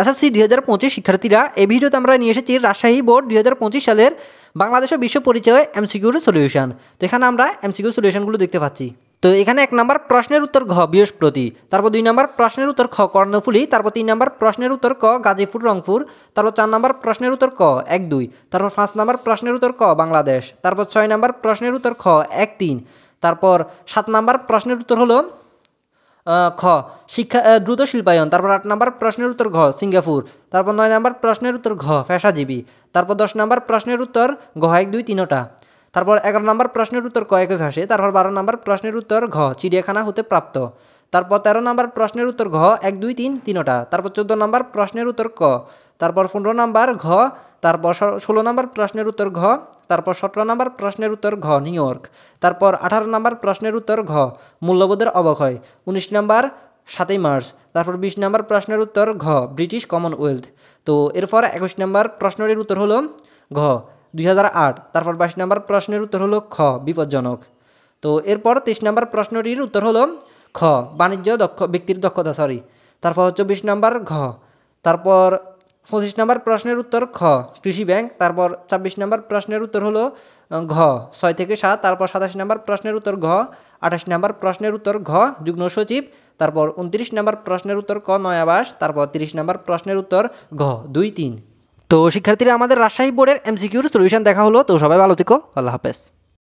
SSC 2025 শিক্ষার্থীরা, এই ভিডিওতে আমরা নিয়ে এসেছি রাজশাহী বোর্ড 2025 সালের বাংলাদেশ ও বিশ্ব পরিচয় এমসিকিউর সলিউশন। তো এখানে আমরা এমসিকিউ সলিউশনগুলো দেখতে পাচ্ছি। তো এখানে 1 নম্বর প্রশ্নের উত্তর ঘ বৃহস্পতি, তারপর 2 নম্বর প্রশ্নের উত্তর খ কর্ণফুলী, তারপর 3 নম্বর প্রশ্নের উত্তর ক গাজীপুর রংপুর, তারপর 4 নম্বর প্রশ্নের উত্তর ক 1 2, তারপর 5 নম্বর প্রশ্নের উত্তর ক বাংলাদেশ, তারপর 6 নম্বর প্রশ্নের উত্তর খ 1 3, তারপর 7 নম্বর প্রশ্নের উত্তর হলো খ শিক্ষা দ্রুত শিল্পায়ন, তারপর 8 নম্বর প্রশ্নের উত্তর ঘ সিঙ্গাপুর, তারপর 9 নম্বর প্রশ্নের উত্তর ঘ পেশাজীবী, তারপর 10 নম্বর প্রশ্নের উত্তর ঘ 1 2 3টা, তারপর 11 নম্বর প্রশ্নের উত্তর ক একই ভাষে, তারপর 12 নম্বর প্রশ্নের উত্তর ঘ চিড়িয়াখানা হতে প্রাপ্ত, তারপর 13 নম্বর প্রশ্নের উত্তর ঘ 1 2 3 3টা, তারপর 14 নম্বর প্রশ্নের উত্তর ক, তারপর 15 নম্বর ঘ, তারপর 16 নম্বর প্রশ্নের উত্তর ঘ, তারপর 17 নম্বর প্রশ্নের উত্তর ঘ নিউ ইয়র্ক, তারপর 18 নম্বর প্রশ্নের উত্তর ঘ মূল্যবোধের অবক্ষয়, 19 নম্বর 7ই মার্চ, তারপর 20 নম্বর প্রশ্নের উত্তর ঘ ব্রিটিশ কমনওয়েলথ। তো এরপর 21 নম্বর প্রশ্নের উত্তর হলো ঘ 2008, তারপর 22 নম্বর প্রশ্নের উত্তর হলো খ বিপজ্জনক। তো এরপর 23 নম্বর প্রশ্নটির উত্তর হলো খ বাণিজ্য ব্যক্তির দক্ষতা, তারপর 24 নম্বর ঘ, তারপর 25 নম্বর প্রশ্নের উত্তর খ কৃষি ব্যাংক, তারপর 26 নম্বর প্রশ্নের উত্তর হলো ঘ 6 থেকে 7, তারপর 27 নম্বর প্রশ্নের উত্তর ঘ, 28 নম্বর প্রশ্নের উত্তর ঘ যুগ্ম সচিব, তারপর 29 নম্বর প্রশ্নের উত্তর ক নয়াবাস, তারপর 30 নম্বর প্রশ্নের উত্তর ঘ 2 3। তো শিক্ষার্থীরা, আমাদের রাজশাহী বোর্ডের এমসিকিউর সলিউশন দেখা হলো। তো সবাই ভালো থেকো, আল্লাহ হাফেজ।